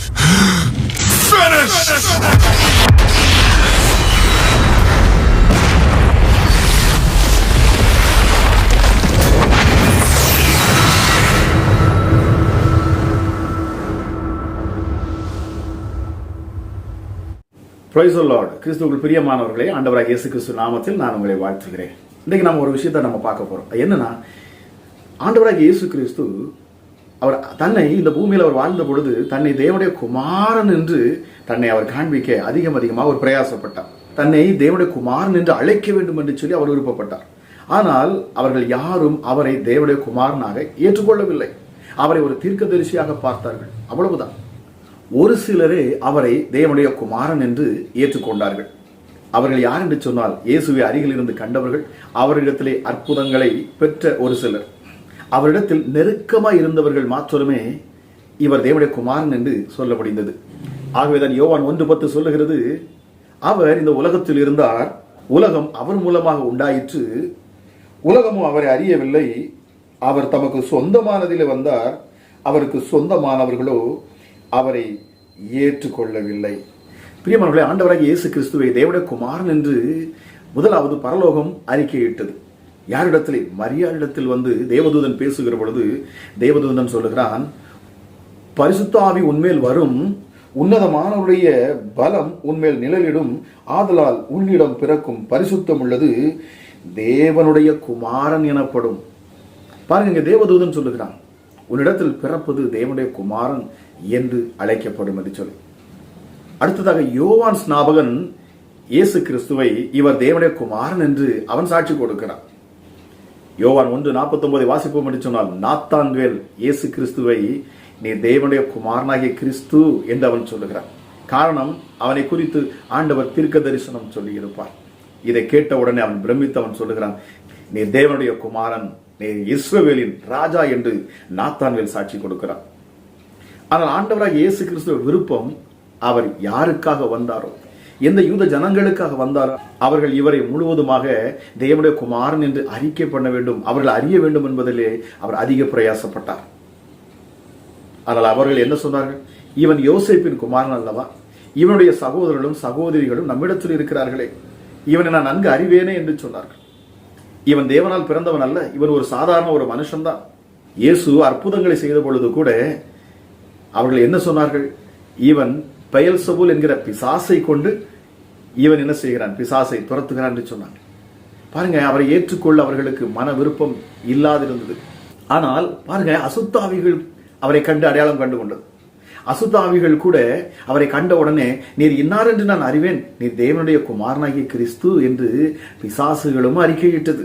Praise the Lord. கிறிஸ்துவுக்குள் பிரியமானவர்களே, ஆண்டவராகிய இயேசு கிறிஸ்து நாமத்தில் நான் உங்களை வாழ்த்துகிறேன். இன்னைக்கு நம்ம ஒரு விஷயத்தை நம்ம பார்க்க போறோம். என்னன்னா, ஆண்டவராகிய இயேசு கிறிஸ்து அவர் தன்னை இந்த பூமியில் அவர் வாழ்ந்த பொழுது தன்னை தேவனுடைய குமாரன் என்று தன்னை அவர் காண்பிக்க அதிகமாக ஒரு பிரயாசப்பட்டார். தன்னை தேவனுடைய குமாரன் என்று அழைக்க வேண்டும் என்று சொல்லி அவர் விருப்பப்பட்டார். ஆனால் அவர்கள் யாரும் அவரை தேவனுடைய குமாரனாக ஏற்றுக்கொள்ளவில்லை. அவரை ஒரு தீர்க்கதரிசியாக பார்த்தார்கள், அவ்வளவுதான். ஒரு சிலரே அவரை தேவனுடைய குமாரன் என்று ஏற்றுக்கொண்டார்கள். அவர்கள் யார் என்று சொன்னால், இயேசுவை அருகில் இருந்து கண்டவர்கள், அவரிடத்திலே அற்புதங்களை பெற்ற ஒரு சிலர், அவரிடத்தில் நெருக்கமாக இருந்தவர்கள் மாத்திரமே இவர் தேவனுடைய குமாரன் என்று சொல்ல முடிந்தது. ஆகவேதான் யோவான் 1:10 சொல்லுகிறது, அவர் இந்த உலகத்தில் இருந்தார், உலகம் அவர் மூலமாக உண்டாயிற்று, உலகமும் அவரை அறியவில்லை, அவர் தமக்கு சொந்தமானதிலே வந்தார், அவருக்கு சொந்தமானவர்களோ அவரை ஏற்றுக்கொள்ளவில்லை. பிரியமானவர்களே, ஆண்டவராகிய இயேசு கிறிஸ்துவை தேவனுடைய குமாரன் என்று முதலாவது பரலோகம் அறிக்கையிட்டது. யாரிடத்திலே? மரியாளிடத்தில் வந்து தேவதூதன் பேசுகிற பொழுது தேவதூதன் சொல்லுகிறான், பரிசுத்த ஆவி உன்மேல் வரும், உன்னதமானவருடைய பலம் உன்மேல் நிழலிடும், ஆதலால் உன்னிடம் பிறக்கும் பரிசுத்தம் உள்ளது தேவனுடைய குமாரன் எனப்படும். பாருங்க, இங்க தேவதூதன் சொல்லுகிறான், உன்னிடத்தில் பிறப்பது தேவனுடைய குமாரன் என்று அழைக்கப்படும் என்று சொல்லி. அடுத்ததாக யோவான் ஸ்நாபகன் இயேசு கிறிஸ்துவை இவர் தேவனுடைய குமாரன் என்று அவன் சாட்சி கொடுக்கிறான். யோவான் 1:49 வாசிப்போம் என்று சொன்னால், நாத்தான்வேல் இயேசு கிறிஸ்துவை நீ தேவனுடைய குமாரனாகிய கிறிஸ்து என்று அவன் சொல்லுகிறான். காரணம், அவனை குறித்து ஆண்டவர் தீர்க்க தரிசனம் சொல்லி இருப்பார். இதை கேட்ட உடனே அவன் பிரமித்து அவன் சொல்லுகிறான், நீ தேவனுடைய குமாரன், நீ இஸ்ரவேலின் ராஜா என்று நாத்தான்வேல் சாட்சி கொடுக்கிறான். ஆனால் ஆண்டவராக இயேசு கிறிஸ்துவ விருப்பம், அவர் யாருக்காக வந்தாரோ, எந்த யூத ஜனங்களுக்காக வந்தாரோ, அவர்கள் இவரை முழுவதுமாக தேவனுடைய குமாரன் என்று அறிக்கை பண்ண வேண்டும், அவர்கள் அறிய வேண்டும் என்பதிலே அவர் அதிக பிரயாசப்பட்டார். ஆனால் அவர்கள் என்ன சொன்னார்கள்? இவன் யோசேப்பின் குமாரன் அல்லவா, இவனுடைய சகோதரர்களும் சகோதரிகளும் நம்மிடத்தில் இருக்கிறார்களே, இவனை நான் நன்கு அறிவேனே என்று சொன்னார்கள். இவன் தேவனால் பிறந்தவன் அல்ல, இவன் ஒரு சாதாரண ஒரு மனுஷன்தான். இயேசு அற்புதங்களை செய்த பொழுது கூட அவர்கள் என்ன சொன்னார்கள்? இவன் பெயல்செபூல் என்கிற பிசாசை கொண்டு இவன் என்ன செய்கிறான்? பிசாசை துரத்துகிறான் என்று சொன்னாங்க. பாருங்க, அவரை ஏற்றுக்கொள்ள அவர்களுக்கு மன விருப்பம் இல்லாதிருந்தது. ஆனால் பாருங்க, அசுத்தாவிகள் அவரை கண்டு அடையாளம் கண்டு கொண்டது. அசுத்தாவிகள் கூட அவரை கண்ட உடனே, நீர் இன்னார் என்று நான் அறிவேன், நீர் தேவனுடைய குமாரனாகிய கிறிஸ்து என்று பிசாசுகளும் அறிக்கையிட்டது.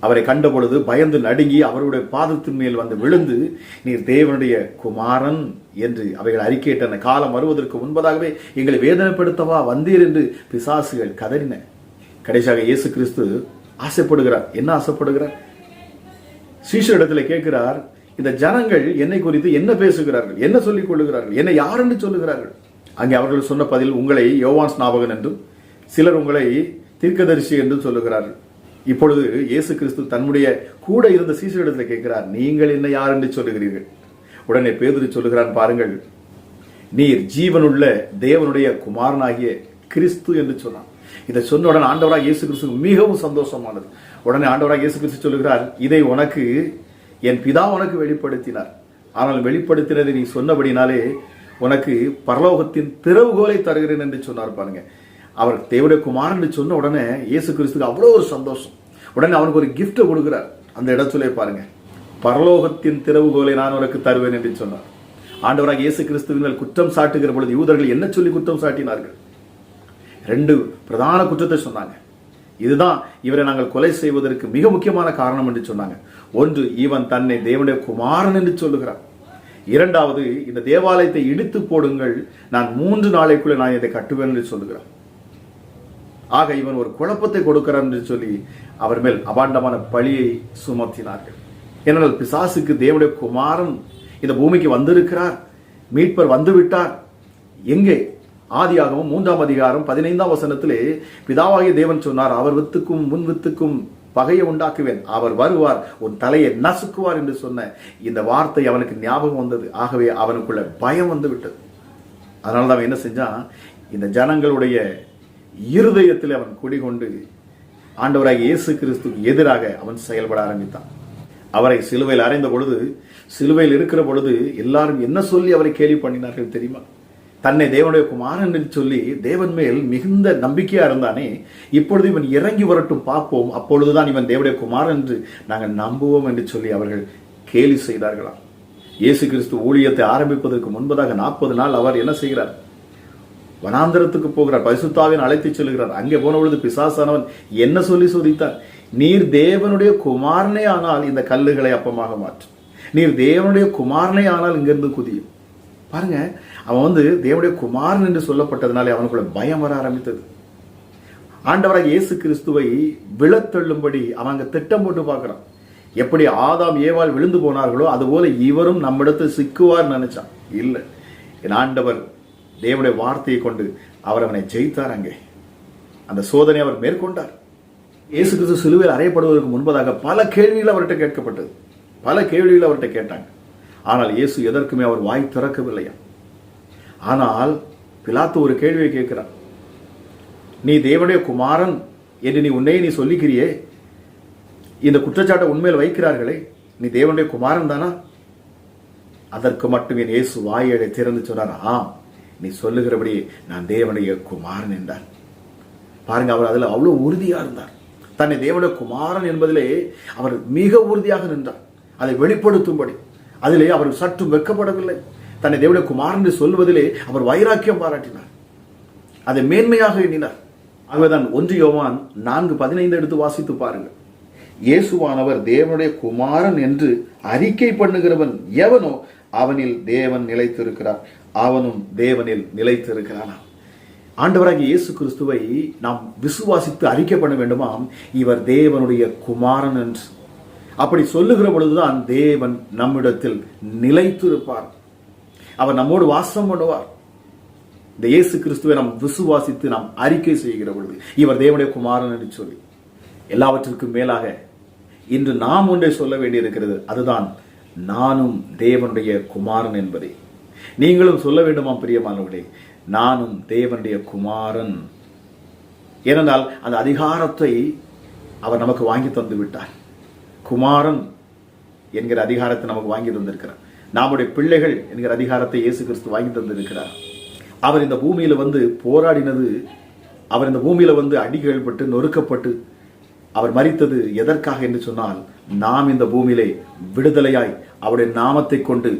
அவரை கண்ட பொழுது பயந்து நடுங்கி அவருடைய பாதத்தின் மேல் வந்து விழுந்து, நீர் தேவனுடைய குமாரன் என்று அவைகள் அறிக்கையிட்டன. காலம் வருவதற்கு முன்பதாகவே எங்களை வேதனைப்படுத்தவா வந்தீர் என்று பிசாசுகள் கதறின. கடைசியாக இயேசு கிறிஸ்து ஆசைப்படுகிறார். என்ன ஆசைப்படுகிறார்? சீஷரிடத்தில் கேட்கிறார், இந்த ஜனங்கள் என்னை குறித்து என்ன பேசுகிறார்கள், என்ன சொல்லிக் கொள்ளுகிறார்கள், என்னை யார் என்று சொல்லுகிறார்கள்? அங்கே அவர்கள் சொன்ன பதில், உங்களை யோவான் ஸ்நாபகன் என்றும் சிலர் உங்களை தீர்க்கதரிசி என்றும் சொல்லுகிறார்கள். இப்பொழுது இயேசு கிறிஸ்து தன்னுடைய கூட இருந்த சீஷரிடத்தில் கேட்கிறார், நீங்கள் என்ன யார் என்று சொல்லுகிறீர்கள்? உடனே பேதுரு சொல்லுகிறான், பாருங்கள், நீர் ஜீவனுள்ள தேவனுடைய குமாரனாகிய கிறிஸ்து என்று சொன்னான். இதை சொன்ன உடனே ஆண்டவராக இயேசு கிறிஸ்து மிகவும் சந்தோஷமானது. உடனே ஆண்டவராக இயேசு கிறிஸ்து சொல்லுகிறார், இதை உனக்கு என் பிதா உனக்கு வெளிப்படுத்தினார், ஆனால் வெளிப்படுத்தினதை நீ சொன்னபடினாலே உனக்கு பரலோகத்தின் திறவுகோலை தருகிறேன் என்று சொன்னார். பாருங்க, அவர் தேவனுடைய குமாரன் என்று சொன்ன உடனே இயேசு கிறிஸ்துக்கு அவ்வளோ ஒரு சந்தோஷம். உடனே அவனுக்கு ஒரு கிஃப்ட் கொடுக்கிறார். அந்த இடத்துல பாருங்க, பரலோகத்தின் திறவுகோலை நான் உனக்கு தருவேன் என்று சொன்னார். ஆண்டவராக இயேசு கிறிஸ்துவின் குற்றம் சாட்டுகிற பொழுது யூதர்கள் என்ன சொல்லி குற்றம் சாட்டினார்கள்? 2 பிரதான குற்றத்தை சொன்னாங்க. இதுதான் இவரை நாங்கள் கொலை செய்வதற்கு மிக முக்கியமான காரணம் என்று சொன்னாங்க. ஒன்று, இவன் தன்னை தேவனுடைய குமாரன் என்று சொல்லுகிறான். 2வது, இந்த தேவாலயத்தை இடித்து போடுங்கள், நான் 3 நாளைக்குள்ள நான் இதை கட்டுவேன் என்று சொல்லுகிறான். ஆக இவன் ஒரு குழப்பத்தை கொடுக்கிறான் என்று சொல்லி அவர் மேல் அபாண்டமான பழியை சுமத்தினார்கள். ஏனென்றால் பிசாசுக்கு தேவனுடைய குமாரன் இந்த பூமிக்கு வந்திருக்கிறார், மீட்பர் வந்துவிட்டார். எங்கே? ஆதியாகமம் 3ஆம் அதிகாரம் 15ஆம் வசனத்திலே பிதாவாகிய தேவன் சொன்னார், அவர் வித்துக்கும் முன் வித்துக்கும் பகையை உண்டாக்குவேன், அவர் வருவார், உன் தலையை நசுக்குவார் என்று சொன்ன இந்த வார்த்தை அவனுக்கு ஞாபகம் வந்தது. ஆகவே அவனுக்குள்ள பயம் வந்து விட்டது. அதனால தான் அவன் என்ன செஞ்சான், இந்த ஜனங்களுடைய இருதயத்தில் அவன் குடிகொண்டு ஆண்டவராகிய இயேசு கிறிஸ்துவுக்கு எதிராக அவன் செயல்பட ஆரம்பித்தான். அவரை சிலுவையில் அறைந்த பொழுது, சிலுவையில் இருக்கிற பொழுது எல்லாரும் என்ன சொல்லி அவரை கேலி பண்ணினார்கள் தெரியுமா? தன்னை தேவனுடைய குமாரன் என்று சொல்லி தேவன் மேல் மிகுந்த நம்பிக்கையா இருந்தானே, இப்பொழுது இவன் இறங்கி வரட்டும் பார்ப்போம், அப்பொழுதுதான் இவன் தேவனுடைய குமாரன் என்று நாங்கள் நம்புவோம் என்று சொல்லி அவர்கள் கேலி செய்தார்களாம். இயேசு கிறிஸ்து ஊழியத்தை ஆரம்பிப்பதற்கு முன்பதாக 40 நாள் அவர் என்ன செய்கிறார்? வனாந்தரத்துக்கு போகிறார், பரிசுத்தாவின் அழைத்து செல்கிறார். அங்கே போன பொழுது பிசாசானவன் என்ன சொல்லி சோதித்தார்? நீர் தேவனுடைய குமாரனே ஆனால் இந்த கல்லுகளை அப்பமாக மாற்றும், நீர் தேவனுடைய குமாரனே ஆனால் இங்கிருந்து குதியும். பாருங்க, அவன் தேவனுடைய குமாரன் என்று சொல்லப்பட்டதுனாலே அவனுக்குள்ள பயம் வர ஆரம்பித்தது. ஆண்டவராக இயேசு கிறிஸ்துவை விழத்தள்ளும்படி அவங்க திட்டம் போட்டு பார்க்கிறான். எப்படி ஆதாம் ஏவாள் விழுந்து போனார்களோ அதுபோல இவரும் நம்மிடத்தில் சிக்குவார் நினைச்சான். இல்லை, என் ஆண்டவர் தேவனுடைய வார்த்தையை கொண்டு அவர் அவனை ஜெயித்தார். அங்கே அந்த சோதனை அவர் மேற்கொண்டார். இயேசு கிறிஸ்து சிலுவையில் அறையப்படுவதற்கு முன்பதாக பல கேள்விகள் அவர்கிட்ட கேட்கப்பட்டது, பல கேள்விகள் அவர்கிட்ட கேட்டாங்க. ஆனால் இயேசு எதற்குமே அவர் வாய் திறக்கவில்லையா. ஆனால் பிலாத்து ஒரு கேள்வியை கேட்கிறார், நீ தேவனுடைய குமாரன் என்று நீ சொல்லிக்கிறியே, இந்த குற்றச்சாட்டை உண்மையில் வைக்கிறார்களே, நீ தேவனுடைய குமாரன் தானா? அதற்கு மட்டும் என் இயேசு வாயை திறந்து சொன்னார், ஆம், நீ சொல்லுகிறபடி நான் தேவனுடைய குமாரன் என்றார். பாருங்க, அவர் அதில் அவ்வளவு உறுதியா இருந்தார். தன்னை தேவனுடைய குமாரன் என்பதிலே அவர் மிக உறுதியாக நின்றார். அதை வெளிப்படுத்தும்படி அதிலே அவர் சற்று வெட்கப்படவில்லை. தன்னை தேவனுடைய குமாரன் என்று சொல்வதிலே அவர் வைராக்கியம் பாராட்டினார், அதை மேன்மையாக எண்ணினார். ஆகவேதான் 1 யோவான் 4:15 எடுத்து வாசித்து பாருங்கள். இயேசுவானவர் தேவனுடைய குமாரன் என்று அறிக்கை பண்ணுகிறவன் எவனோ அவனில் தேவன் நிலைத்திருக்கிறார், அவனும் தேவனில் நிலைத்திருக்கிறான். ஆண்டவராகிய இயேசு கிறிஸ்துவை நாம் விசுவாசித்து அறிக்கை பண்ண வேண்டுமாம், இவர் தேவனுடைய குமாரன் என்று. அப்படி சொல்லுகிற பொழுதுதான் தேவன் நம்மிடத்தில் நிலைத்திருப்பார், அவர் நம்மோடு வாசம் பண்ணுவார். இந்த இயேசு கிறிஸ்துவை நாம் விசுவாசித்து நாம் அறிக்கை செய்கிற பொழுது இவர் தேவனுடைய குமாரன் என்று சொல்லி, எல்லாவற்றிற்கும் மேலாக இன்று நாம் ஒன்றை சொல்ல வேண்டியிருக்கிறது, அதுதான் நானும் தேவனுடைய குமாரன் என்பதை நீங்களும் சொல்ல வேண்டுமாம் பிரியமானவர்களே. நானும் தேவனுடைய குமாரன். ஏனென்றால் அந்த அதிகாரத்தை அவர் நமக்கு வாங்கி தந்து விட்டார். குமாரன் என்கிற அதிகாரத்தை நமக்கு வாங்கி தந்திருக்கிறார். நம்முடைய பிள்ளைகள் என்கிற அதிகாரத்தை இயேசு கிறிஸ்து வாங்கி தந்திருக்கிறார். அவர் இந்த பூமியில போராடினது, அவர் இந்த பூமியில அடிகள்பட்டு நொறுக்கப்பட்டு அவர் மரித்தது எதற்காக என்று சொன்னால், நாம் இந்த பூமியிலே விடுதலையாய் அவருடைய நாமத்தை கொண்டு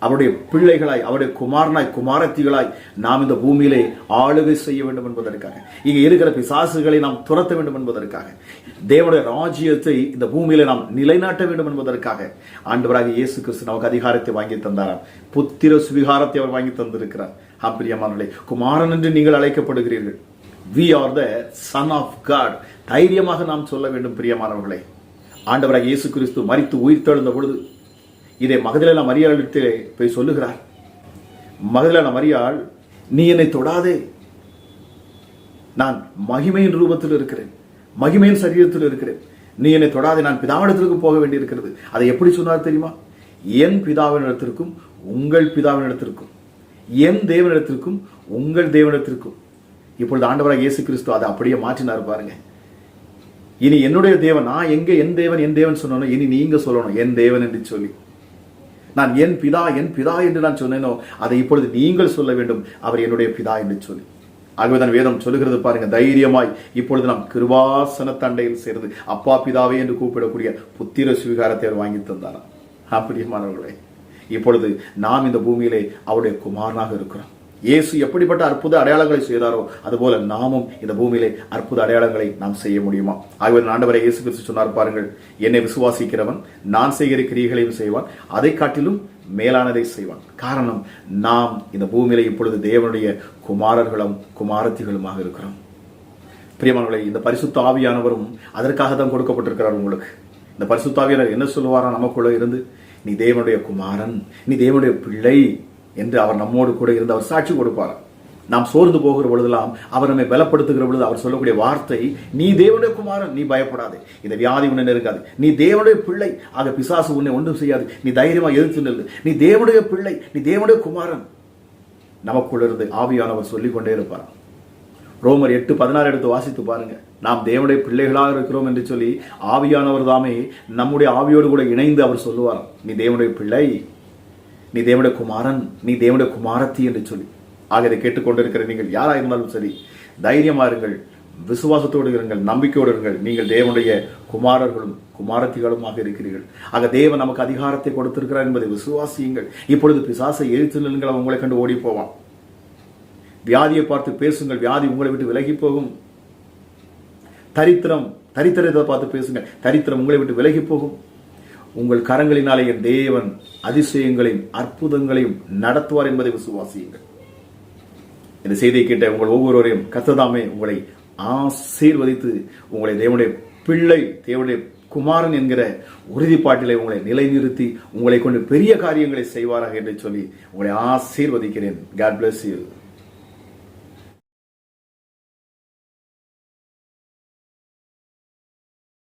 அவருடைய பிள்ளைகளாய், அவருடைய குமாரனாய் குமாரத்திகளாய் நாம் இந்த பூமியிலே ஆளுகை செய்ய வேண்டும் என்பதற்காக, இங்கே இருக்கிற பிசாசுகளை நாம் துரத்த வேண்டும் என்பதற்காக, தேவனுடைய ராஜ்யத்தை இந்த பூமியில நாம் நிலைநாட்ட வேண்டும் என்பதற்காக ஆண்டவராகிய இயேசு கிறிஸ்து நமக்கு அதிகாரத்தை வாங்கி தந்தாராம். புத்திர சுவிகாரத்தை அவர் வாங்கி தந்திருக்கிறார். பிரியமானவர்களே, குமாரன் என்று நீங்கள் அழைக்கப்படுகிறீர்கள். We are the son of God. தைரியமாக நாம் சொல்ல வேண்டும் பிரியமானவர்களே. ஆண்டவராகிய இயேசு கிறிஸ்து மரித்து உயிர்த்தெழுந்த பொழுது இதை மகதலேனா மரியாளிடத்திலே போய் சொல்லுகிறார். மகதலேனா மரியாள், நீ என்னை தொடாதே, நான் மகிமையின் ரூபத்தில் இருக்கிறேன், மகிமையின் சரீரத்தில் இருக்கிறேன், நீ என்னை தொடாதே, நான் பிதாவினிடத்திற்கு போக வேண்டியிருக்கிறது. அதை எப்படி சொன்னார் தெரியுமா? என் பிதாவினிடத்திற்கும் உங்கள் பிதாவினிடத்திற்கும், என் தேவனிடத்திற்கும் உங்கள் தேவனிடத்திற்கும். இப்பொழுது ஆண்டவராக இயேசு கிறிஸ்து அதை அப்படியே மாற்றினார் பாருங்க. இனி என்னுடைய தேவன், நான் எங்க என் தேவன் சொன்னோம், இனி நீங்க சொல்லணும் என் தேவன் என்று சொல்லி. நான் என் பிதா என்று நான் சொன்னேனோ அதை இப்பொழுது நீங்கள் சொல்ல வேண்டும், அவர் என்னுடைய பிதா என்று சொல்லி. ஆகவேதான் வேதம் சொல்லுகிறது பாருங்க, தைரியமாய் இப்பொழுது நாம் கிருபாசன தண்டையில் சேர்ந்து அப்பா பிதாவே என்று கூப்பிடக்கூடிய புத்திர சுவிகாரத்தை அவர் வாங்கி தந்தாராம். பிரியமானவர்களே, இப்பொழுது நாம் இந்த பூமியிலே அவருடைய குமாரனாக இருக்கிறோம். இயேசு எப்படிப்பட்ட அற்புத அடையாளங்களை செய்தாரோ அதுபோல நாமும் இந்த பூமியிலே அற்புத அடையாளங்களை நாம் செய்ய முடியுமா? ஆகவே ஆண்டவரை இயேசு கிறிஸ்து சொன்னார் பாருங்கள், என்னை விசுவாசிக்கிறவன் நான் செய்கிற கிரியைகளையும் செய்வான், அதை காட்டிலும் மேலானதை செய்வான். காரணம், நாம் இந்த பூமியிலே இப்பொழுது தேவனுடைய குமாரர்களும் குமாரத்திகளுமாக இருக்கிறோம். பிரியமானவர்களே, இந்த பரிசுத்த ஆவியானவரும் அதற்காக தான் கொடுக்கப்பட்டிருக்கிறார் உங்களுக்கு. இந்த பரிசுத்த ஆவியானவர் என்ன சொல்லுவாரா நமக்குள்ள இருந்து? நீ தேவனுடைய குமாரன், நீ தேவனுடைய பிள்ளை என்று அவர் நம்மோடு கூட இருந்து அவர் சாட்சி கொடுப்பார். நாம் சோர்ந்து போகிற பொழுதெல்லாம் அவர் நம்மை பலப்படுத்துகிற பொழுது அவர் சொல்லக்கூடிய வார்த்தை, நீ தேவனுடைய குமாரன், நீ பயப்படாதே, இந்த வியாதி உன்னை நெருங்காது, நீ தேவனுடைய பிள்ளை, ஆக பிசாசு உன்னை ஒன்றும் செய்யாது, நீ தைரியமா எதிர்த்து நில்லு, நீ தேவனுடைய பிள்ளை, நீ தேவனுடைய குமாரன். நமக்குள்ளிருந்து ஆவியானவர் சொல்லிக் கொண்டே இருப்பார். ரோமர் 8:16 எடுத்து வாசித்து பாருங்க. நாம் தேவனுடைய பிள்ளைகளாக இருக்கிறோம் என்று சொல்லி ஆவியானவர் தாமே நம்முடைய ஆவியோடு கூட இணைந்து அவர் சொல்லுவார், நீ தேவனுடைய பிள்ளை, நீ தேவனுடைய குமாரன், நீ தேவனுடைய குமாரத்தி என்று சொல்லி. ஆக இதை கேட்டுக்கொண்டிருக்கிற நீங்கள் யாராக இருந்தாலும் சரி, தைரியமா இருங்கள், விசுவாசத்தோடு இருங்கள், நம்பிக்கையோடு இருங்கள். நீங்கள் தேவனுடைய குமாரர்களும் குமாரத்திகளுமாக இருக்கிறீர்கள். ஆக தேவன் நமக்கு அதிகாரத்தை கொடுத்திருக்கிறார் என்பதை விசுவாசியுங்கள். இப்பொழுது பிசாசை எதிர்த்து நில்லுங்கள், அவன் உங்களை கண்டு ஓடி போவான். வியாதியை பார்த்து பேசுங்கள், வியாதி உங்களை விட்டு விலகி போகும். தரித்திரத்தை பார்த்து பேசுங்கள், தரித்திரம் உங்களை விட்டு விலகி போகும். உங்கள் கரங்களினாலே என் தேவன் அதிசயங்களையும் அற்புதங்களையும் நடத்துவார் என்பதை விசுவாசியுங்கள். இந்த செய்தியை கேட்ட உங்கள் ஒவ்வொருவரையும் கர்த்தர் உங்களை ஆசீர்வதித்து உங்களை தேவனுடைய பிள்ளை, தேவனுடைய குமாரன் என்கிற உறுதிப்பாட்டிலே உங்களை நிலைநிறுத்தி உங்களை கொண்டு பெரிய காரியங்களை செய்வாராக என்று சொல்லி உங்களை ஆசீர்வதிக்கிறேன். God bless you.